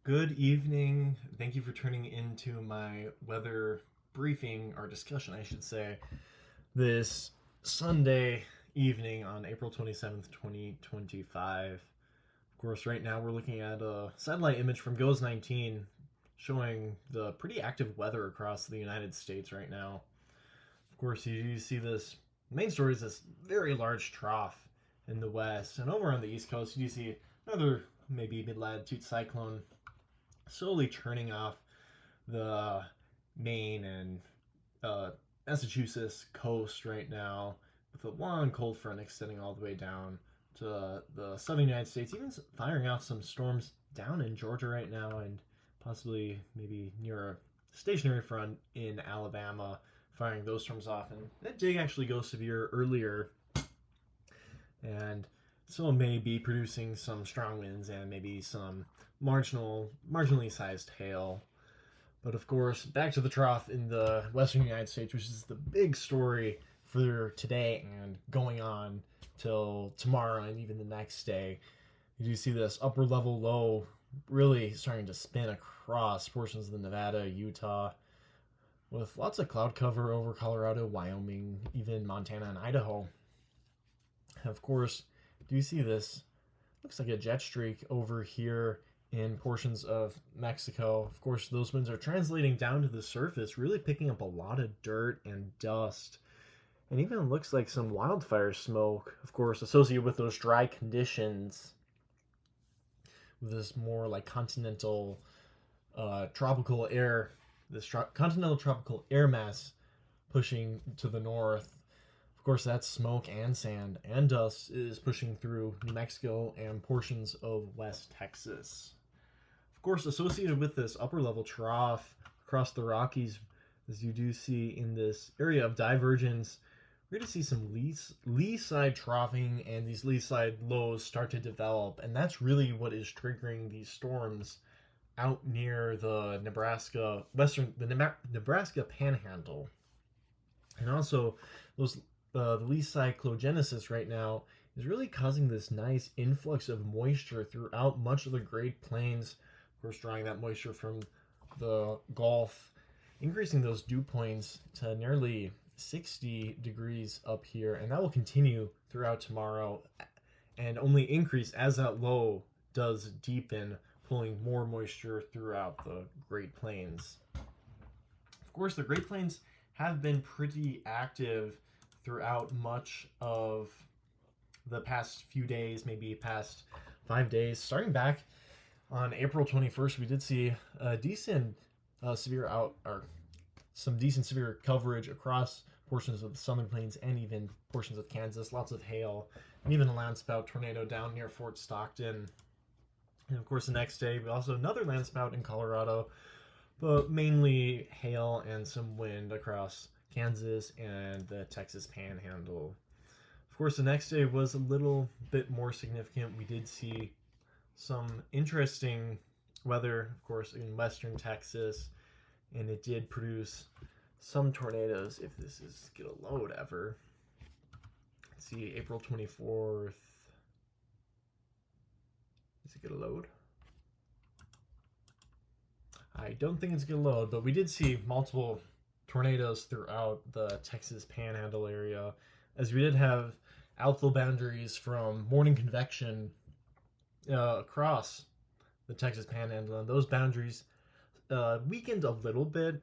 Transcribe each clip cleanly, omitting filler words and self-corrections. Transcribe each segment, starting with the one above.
Good evening. Thank you for tuning into my weather briefing, or discussion, I should say, this Sunday evening on April 27th, 2025. Of course, right now we're looking at a satellite image from GOES 19 showing the pretty active weather across the United States right now. Of course, you see this. The main story is this very large trough in the west, and over on the east coast, you see another maybe mid-latitude cyclone slowly churning off the Maine and Massachusetts coast right now, with a long cold front extending all the way down to the southern United States, even firing off some storms down in Georgia right now, and possibly maybe near a stationary front in Alabama, firing those storms off. And that did actually go severe earlier, and so may be producing some strong winds and maybe some marginally sized hail. But of course, back to the trough in the western United States, which is the big story for today and going on till tomorrow and even the next day. You do see this upper level low really starting to spin across portions of the Nevada, Utah, with lots of cloud cover over Colorado, Wyoming, even Montana and Idaho. And of course, do you see this? Looks like a jet streak over here in portions of Mexico. Of course, those winds are translating down to the surface, really picking up a lot of dirt and dust. And even looks like some wildfire smoke, of course, associated with those dry conditions, with this more like continental tropical air, this continental tropical air mass pushing to the north. Of course, that smoke and sand and dust is pushing through New Mexico and portions of West Texas. Of course, associated with this upper level trough across the Rockies, as you do see in this area of divergence, we're going to see some lee side troughing and these lee side lows start to develop. And that's really what is triggering these storms out near the Nebraska panhandle. And also, the lee cyclogenesis right now is really causing this nice influx of moisture throughout much of the Great Plains. Of course, drawing that moisture from the Gulf, increasing those dew points to nearly 60 degrees up here, and that will continue throughout tomorrow and only increase as that low does deepen, pulling more moisture throughout the Great Plains. Of course, the Great Plains have been pretty active throughout much of the past few days, maybe past 5 days. Starting back on April 21st, we did see a decent severe coverage across portions of the Southern Plains and even portions of Kansas. Lots of hail and even a landspout tornado down near Fort Stockton. And of course, the next day, we also another landspout in Colorado, but mainly hail and some wind across Kansas and the Texas Panhandle. Of course, the next day was a little bit more significant. We did see some interesting weather, of course, in western Texas, and it did produce some tornadoes, if this is get a load ever. Let's see, April 24th. Does it get a load? I don't think it's going to load, but we did see multiple tornadoes throughout the Texas Panhandle area, as we did have outflow boundaries from morning convection across the Texas Panhandle, and those boundaries weakened a little bit.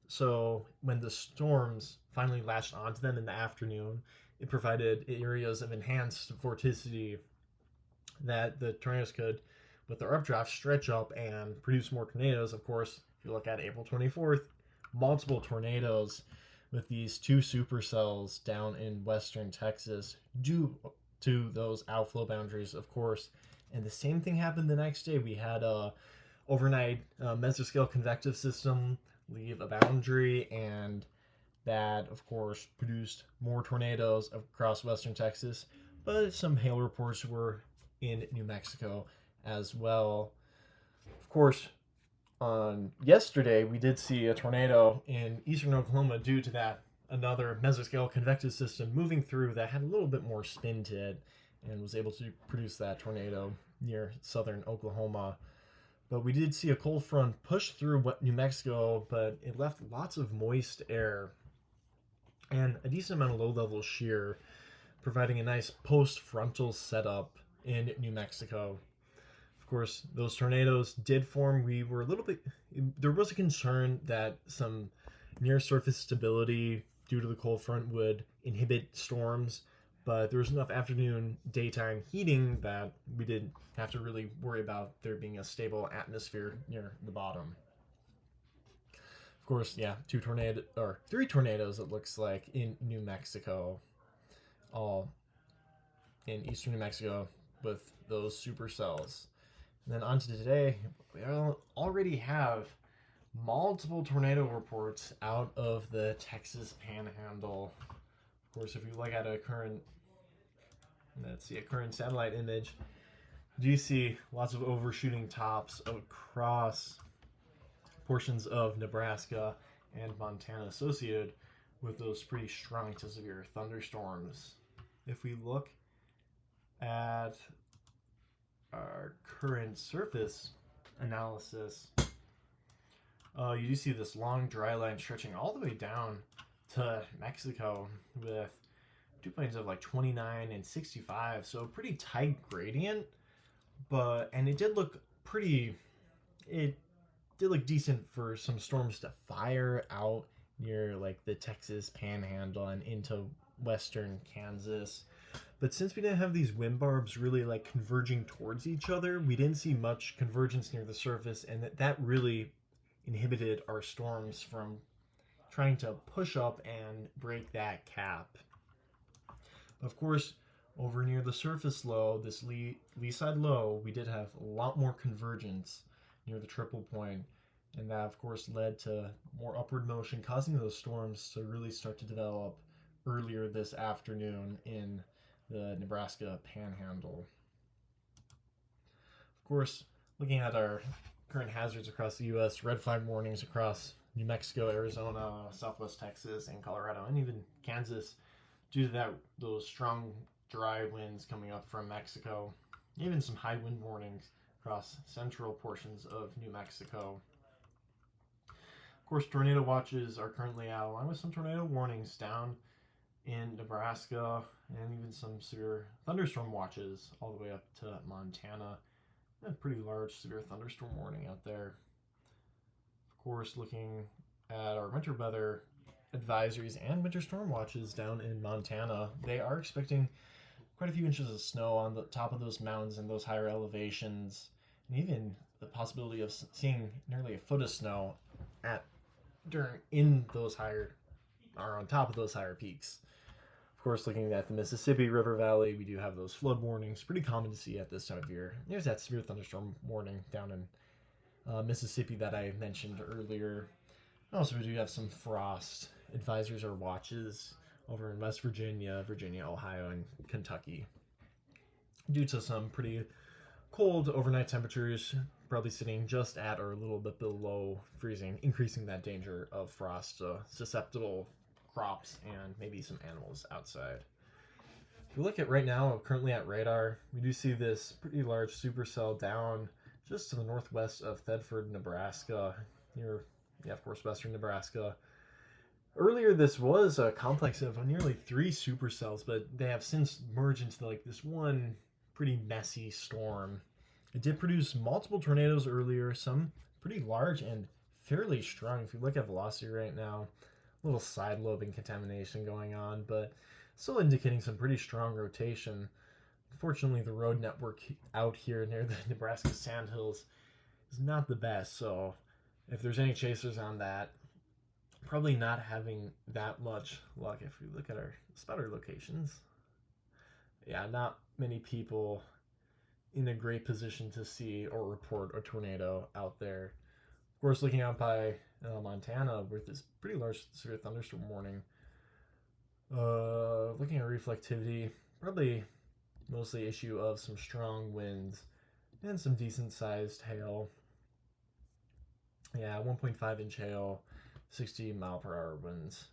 So when the storms finally latched onto them in the afternoon, it provided areas of enhanced vorticity that the tornadoes could, with their updraft, stretch up and produce more tornadoes. Of course, if you look at April 24th, multiple tornadoes with these two supercells down in western Texas due to those outflow boundaries, of course. And the same thing happened the next day. We had a overnight mesoscale convective system leave a boundary, and that, of course, produced more tornadoes across western Texas, but some hail reports were in New Mexico as well. Of course, on yesterday, we did see a tornado in eastern Oklahoma due to that another mesoscale convective system moving through that had a little bit more spin to it and was able to produce that tornado near southern Oklahoma. But we did see a cold front push through New Mexico, but it left lots of moist air and a decent amount of low-level shear, providing a nice post-frontal setup in New Mexico. Of course, those tornadoes did form. We were a little bit, there was a concern that some near surface stability due to the cold front would inhibit storms, but there was enough afternoon daytime heating that we didn't have to really worry about there being a stable atmosphere near the bottom. Of course, yeah, three tornadoes it looks like in New Mexico, all in eastern New Mexico with those supercells. And then on to today, we already have multiple tornado reports out of the Texas Panhandle. Of course, if you look at a current satellite image, you do see lots of overshooting tops across portions of Nebraska and Montana associated with those pretty strong to severe thunderstorms. If we look at our current surface analysis, you do see this long dry line stretching all the way down to Mexico with dew points of like 29 and 65, so a pretty tight gradient. And it did look decent for some storms to fire out near like the Texas Panhandle and into western Kansas. But since we didn't have these wind barbs really like converging towards each other, we didn't see much convergence near the surface, and that really inhibited our storms from trying to push up and break that cap. Of course, over near the surface low, this lee side low, we did have a lot more convergence near the triple point, and that of course led to more upward motion, causing those storms to really start to develop earlier this afternoon in the Nebraska Panhandle. Of course, looking at our current hazards across the U.S., red flag warnings across New Mexico, Arizona, Southwest Texas, and Colorado, and even Kansas, due to those strong dry winds coming up from Mexico. Even some high wind warnings across central portions of New Mexico. Of course, tornado watches are currently out, along with some tornado warnings down in Nebraska, and even some severe thunderstorm watches all the way up to Montana. A pretty large severe thunderstorm warning out there. Of course, looking at our winter weather advisories and winter storm watches down in Montana, they are expecting quite a few inches of snow on the top of those mountains and those higher elevations, and even the possibility of seeing nearly a foot of snow on top of those higher peaks. Of course, looking at the Mississippi River Valley, we do have those flood warnings, pretty common to see at this time of year. There's that severe thunderstorm warning down in Mississippi that I mentioned earlier. Also, we do have some frost advisories or watches over in West Virginia, Ohio, and Kentucky, due to some pretty cold overnight temperatures, probably sitting just at or a little bit below freezing, increasing that danger of frost to susceptible crops and maybe some animals outside. If we look at right now, currently at radar, we do see this pretty large supercell down just to the northwest of Thedford, Nebraska, near, of course, western Nebraska. Earlier, this was a complex of nearly 3 supercells, but they have since merged into like this one pretty messy storm. It did produce multiple tornadoes earlier, some pretty large and fairly strong. If you look at velocity right now, a little side lobing contamination going on, but still indicating some pretty strong rotation. Unfortunately, the road network out here near the Nebraska Sandhills is not the best, so if there's any chasers on that, probably not having that much luck. If we look at our spotter locations, yeah, not many people in a great position to see or report a tornado out there. Of course, looking out by Montana with this pretty large severe thunderstorm warning, looking at reflectivity, probably mostly issue of some strong winds and some decent sized hail. Yeah, 1.5 inch hail, 60 mile per hour winds.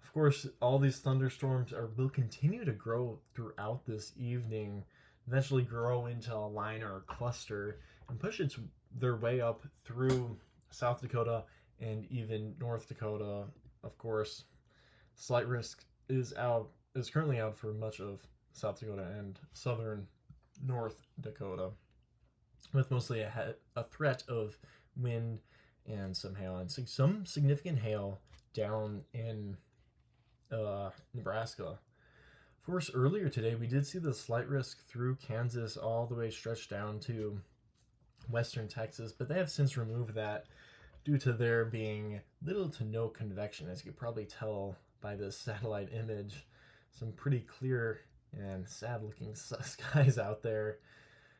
Of course, all these thunderstorms will continue to grow throughout this evening, eventually grow into a line or a cluster, and push their way up through South Dakota and even North Dakota. Of course, slight risk is currently out for much of South Dakota and southern North Dakota, with mostly a threat of wind and some hail, and some significant hail down in Nebraska. Of course, earlier today we did see the slight risk through Kansas all the way stretched down to western Texas, but they have since removed that due to there being little to no convection, as you could probably tell by this satellite image. Some pretty clear and sad looking skies out there.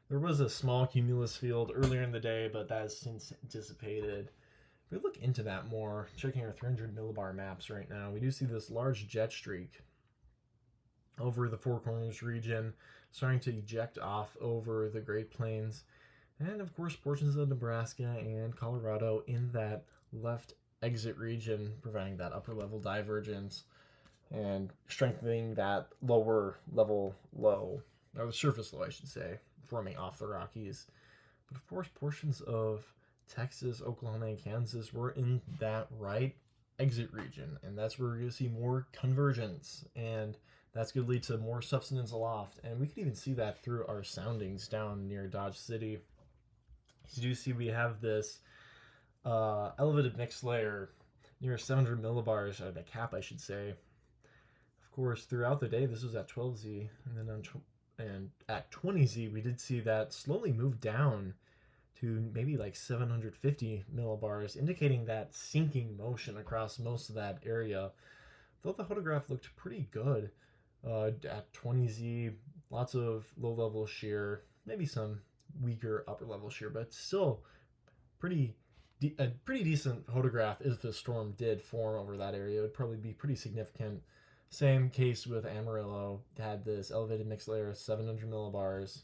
There was a small cumulus field earlier in the day, but that has since dissipated. If we look into that more, checking our 300 millibar maps right now, we do see this large jet streak over the Four Corners region, starting to eject off over the Great Plains, and of course portions of Nebraska and Colorado in that left exit region, providing that upper level divergence and strengthening that lower level low, or the surface low I should say, forming off the Rockies. But of course portions of Texas, Oklahoma, and Kansas were in that right exit region, and that's where we're going to see more convergence, and that's going to lead to more subsidence aloft. And we can even see that through our soundings down near Dodge City. As you do see, we have this elevated mixed layer near 700 millibars, or the cap I should say. Of course, throughout the day, this was at 12Z, and then at 20Z, we did see that slowly move down to maybe like 750 millibars, indicating that sinking motion across most of that area. Though the photograph looked pretty good at 20Z, lots of low-level shear, maybe some weaker upper-level shear, but still a pretty decent photograph if the storm did form over that area. It would probably be pretty significant. Same case with Amarillo. It had this elevated mixed layer, 700 millibars,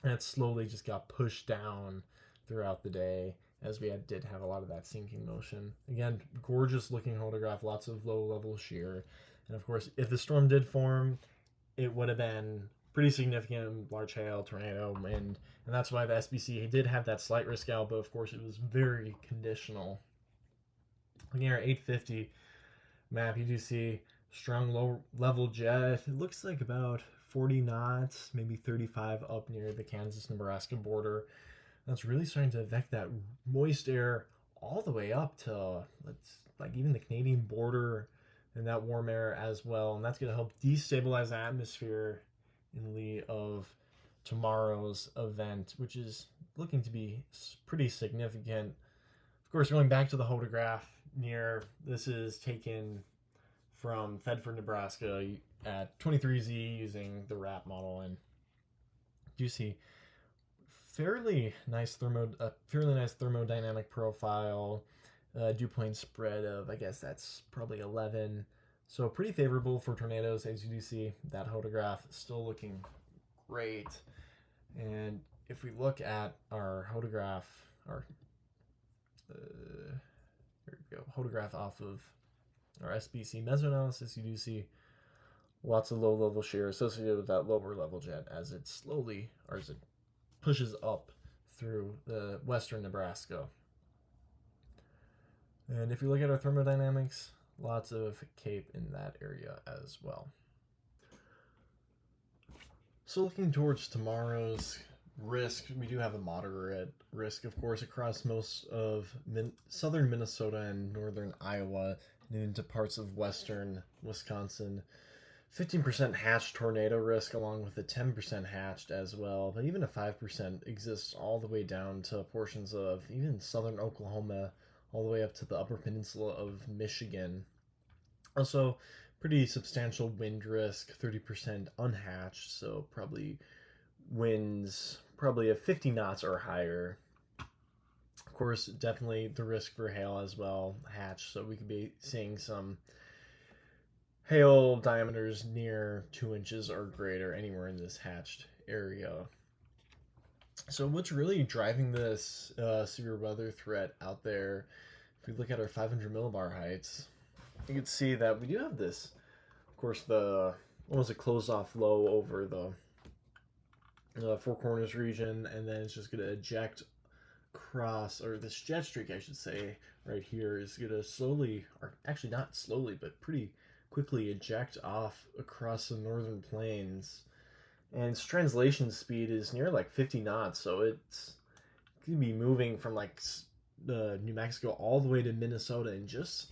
and it slowly just got pushed down throughout the day as we did have a lot of that sinking motion. Again, gorgeous looking photograph, lots of low level shear. And of course, if the storm did form, it would have been pretty significant, large hail, tornado, wind, and that's why the SBC did have that slight risk out, but of course it was very conditional. Looking at our 850 map, you do see strong low level jet. It looks like about 40 knots, maybe 35 up near the Kansas-Nebraska border. That's really starting to affect that moist air all the way up to like even the Canadian border and that warm air as well. And that's going to help destabilize the atmosphere in lieu of tomorrow's event, which is looking to be pretty significant. Of course, going back to the photograph this is taken from Thedford, Nebraska at 23Z using the RAP model, and you see fairly nice thermodynamic profile, dew point spread of, I guess that's probably 11, so pretty favorable for tornadoes. As you do see, that photograph still looking great. And if we look at our photograph, photograph off of our SBC mesoanalysis, you do see lots of low-level shear associated with that lower-level jet as it pushes up through the western Nebraska. And if you look at our thermodynamics, lots of cape in that area as well. So looking towards tomorrow's risk, we do have a moderate risk, of course, across most of southern Minnesota and northern Iowa and into parts of western Wisconsin. 15% hatched tornado risk along with a 10% hatched as well, but even a 5% exists all the way down to portions of even southern Oklahoma, all the way up to the upper peninsula of Michigan. Also, pretty substantial wind risk, 30% unhatched, so probably winds probably of 50 knots or higher. Of course, definitely the risk for hail as well, hatched, so we could be seeing some hail diameters near 2 inches or greater anywhere in this hatched area. So what's really driving this severe weather threat out there, if we look at our 500 millibar heights, you can see that we do have this, of course, the almost a closed off low over the Four Corners region, and then it's just going to eject across, or this jet streak, I should say, right here is going to slowly, or actually not slowly, but pretty quickly eject off across the northern plains. And its translation speed is near like 50 knots, so it's going to be moving from like New Mexico all the way to Minnesota in just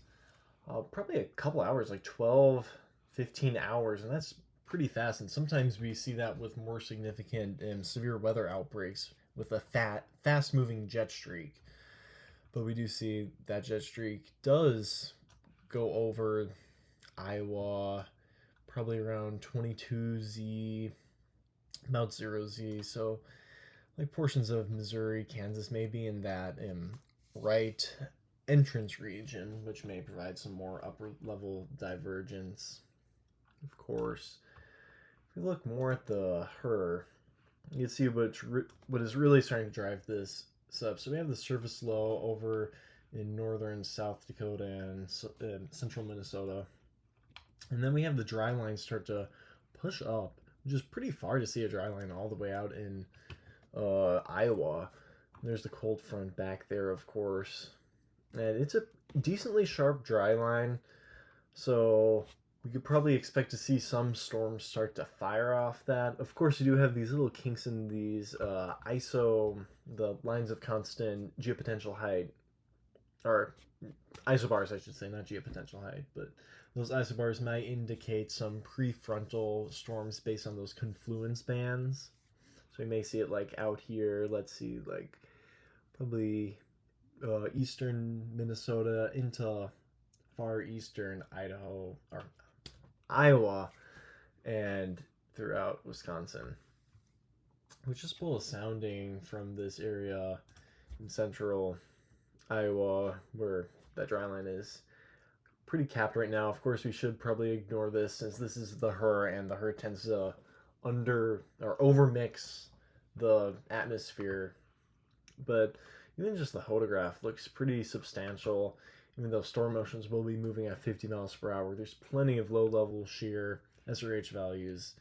probably a couple hours, like 12, 15 hours, and that's pretty fast. And sometimes we see that with more significant and severe weather outbreaks with a fast moving jet streak. But we do see that jet streak does go over Iowa, probably around 22Z, about 0Z. So, like portions of Missouri, Kansas may be in that right entrance region, which may provide some more upper level divergence. Of course, if we look more at the HER, you can see what is really starting to drive this up. So we have the surface low over in northern South Dakota and central Minnesota. And then we have the dry line start to push up, which is pretty far to see a dry line all the way out in Iowa. There's the cold front back there, of course. And it's a decently sharp dry line, so we could probably expect to see some storms start to fire off that. Of course, you do have these little kinks in these the lines of constant geopotential height, or isobars, I should say, not geopotential height, but those isobars might indicate some prefrontal storms based on those confluence bands. So we may see it like out here, let's see, like probably eastern Minnesota into far eastern Idaho or Iowa and throughout Wisconsin, which is full of sounding from this area in central Iowa where that dry line is pretty capped right now. Of course, we should probably ignore this since this is the HER, and the HER tends to under or overmix the atmosphere. But even just the photograph looks pretty substantial. Even though storm motions will be moving at 50 miles per hour, there's plenty of low-level shear SRH values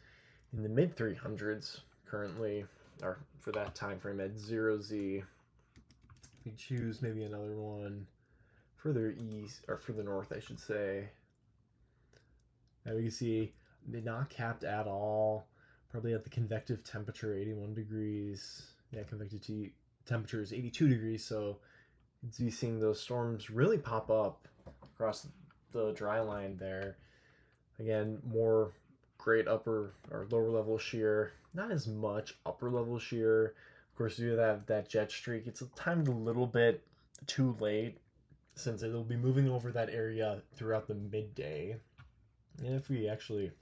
in the mid 300s currently, or for that time frame at 0Z. We choose maybe another one further east, or further north, I should say. Now we can see they're not capped at all. Probably at the convective temperature, 81 degrees. Yeah, convective temperature is 82 degrees, so you'd be seeing those storms really pop up across the dry line there. Again, more great upper or lower level shear, not as much upper level shear. Of course, you have that jet streak. It's timed a little bit too late since it'll be moving over that area throughout the midday. And if we actually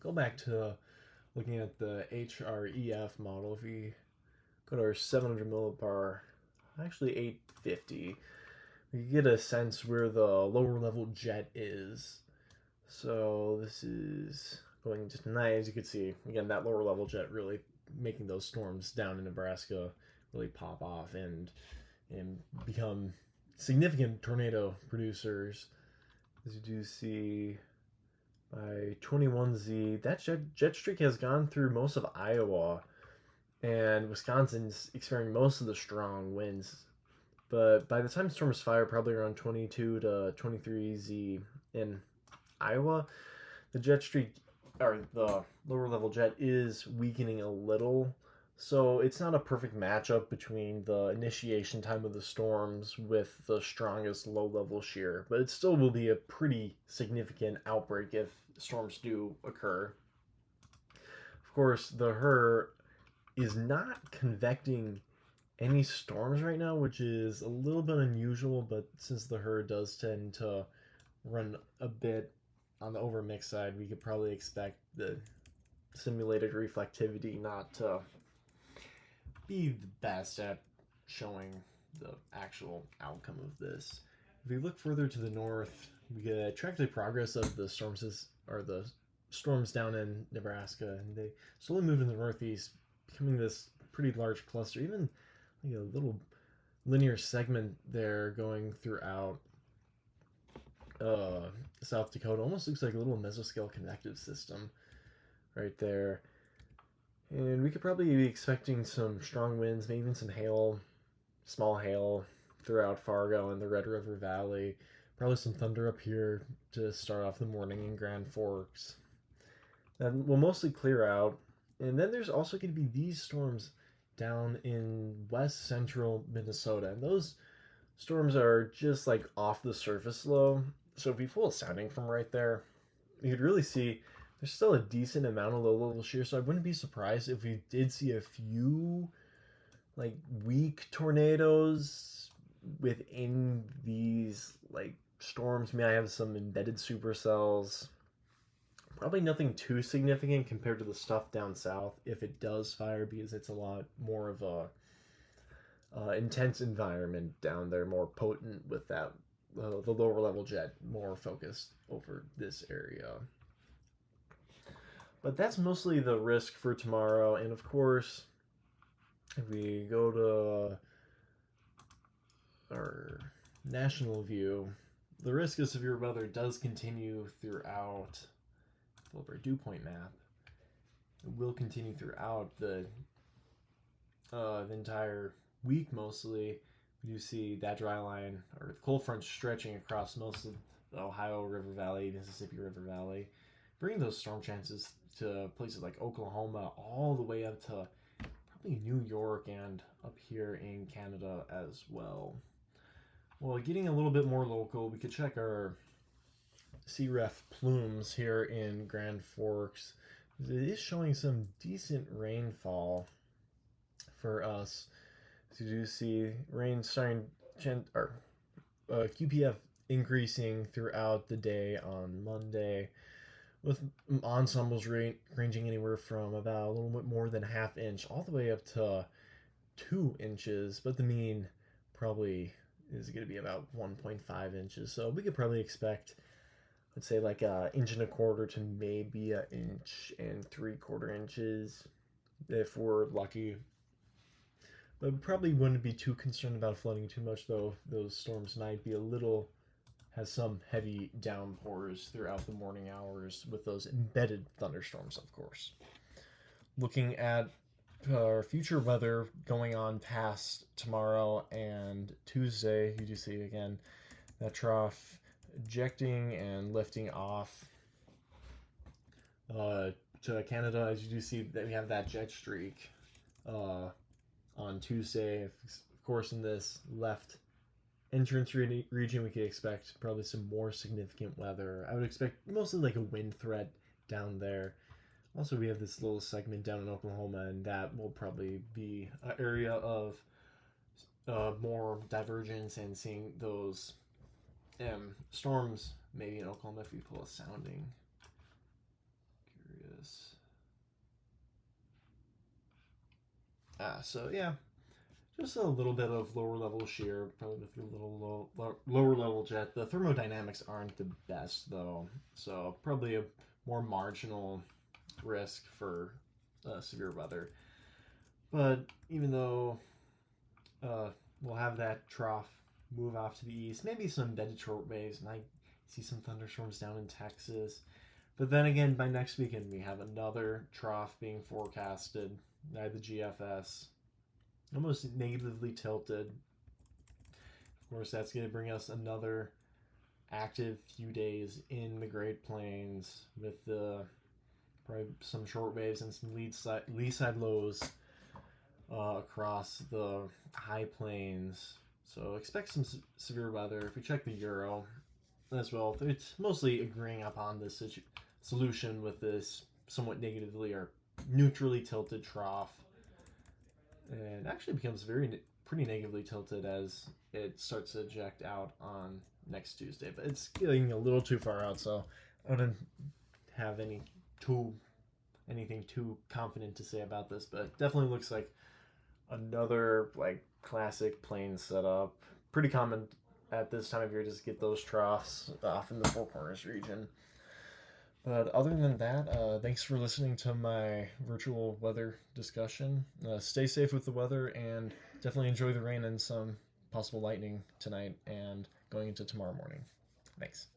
go back to looking at the HREF model, if we go to our 700 millibar, actually 850, we can get a sense where the lower level jet is. So this is going to tonight, as you can see, again, that lower level jet really making those storms down in Nebraska really pop off and become significant tornado producers. As you do see by 21Z, that jet streak has gone through most of Iowa, and Wisconsin's experiencing most of the strong winds. But by the time storms fire, probably around 22 to 23Z in Iowa, the jet streak, or the lower level jet, is weakening a little. So it's not a perfect matchup between the initiation time of the storms with the strongest low level shear, but it still will be a pretty significant outbreak if storms do occur. Of course, the HER is not convecting any storms right now, which is a little bit unusual, but since the HER does tend to run a bit on the overmix side, we could probably expect the simulated reflectivity not to be the best at showing the actual outcome of this. If we look further to the north, we get track the progress of the storms down in Nebraska, and they slowly move in the northeast, becoming this pretty large cluster, even like a little linear segment there going throughout South Dakota. Almost looks like a little mesoscale convective system right there. And we could probably be expecting some strong winds, maybe even some hail, small hail throughout Fargo and the Red River Valley. Probably some thunder up here to start off the morning in Grand Forks. Then we'll mostly clear out. And then there's also going to be these storms down in west central Minnesota. And those storms are just like off the surface low. So if we pull a sounding from right there, you could really see there's still a decent amount of low level shear. So I wouldn't be surprised if we did see a few like weak tornadoes within these like storms. May I have some embedded supercells. Probably nothing too significant compared to the stuff down south if it does fire, because it's a lot more of a intense environment down there, more potent with that the lower level jet more focused over this area. But that's mostly the risk for tomorrow. And of course, if we go to our national view, the risk of severe weather does continue throughout our dew point map. It will continue throughout the entire week mostly. We do see that dry line or the cold front stretching across most of the Ohio River Valley, Mississippi River Valley, bringing those storm chances to places like Oklahoma all the way up to probably New York and up here in Canada as well. Well, getting a little bit more local, we could check our CREF plumes here in Grand Forks. It is showing some decent rainfall for us. So you do see rain starting QPF increasing throughout the day on Monday, with ensembles ranging anywhere from about a little bit more than a half inch all the way up to 2 inches, but the mean probably is going to be about 1.5 inches. So we could probably expect, let's say, like an inch and a quarter to maybe an inch and 3/4 inches if we're lucky. But probably wouldn't be too concerned about flooding too much, though. Those storms might be has some heavy downpours throughout the morning hours with those embedded thunderstorms, of course. Looking at our future weather going on past tomorrow and Tuesday, you do see again that trough ejecting and lifting off to Canada. As you do see that we have that jet streak on Tuesday. Of course, in this left entrance region, we could expect probably some more significant weather. I would expect mostly like a wind threat down there. Also, we have this little segment down in Oklahoma, and that will probably be an area of more divergence and seeing those storms maybe in Oklahoma if we pull a sounding. Curious. So yeah, just a little bit of lower level shear, probably with a little lower level jet. The thermodynamics aren't the best though, so probably a more marginal risk for severe weather. But even though we'll have that trough move off to the east, maybe some embedded short waves, and I see some thunderstorms down in Texas. But then again, by next weekend, we have another trough being forecasted by the GFS, almost negatively tilted. Of course, that's going to bring us another active few days in the Great Plains with probably some short waves and some lee side lows across the high plains. So expect some severe weather. If we check the Euro as well, it's mostly agreeing upon this solution with this somewhat negatively or neutrally tilted trough, and actually becomes pretty negatively tilted as it starts to eject out on next Tuesday. But it's getting a little too far out, so I wouldn't have anything too confident to say about this. But it definitely looks like another like classic plane setup. Pretty common at this time of year, just get those troughs off in the Four Corners region. But other than that, thanks for listening to my virtual weather discussion. Stay safe with the weather, and definitely enjoy the rain and some possible lightning tonight and going into tomorrow morning. Thanks.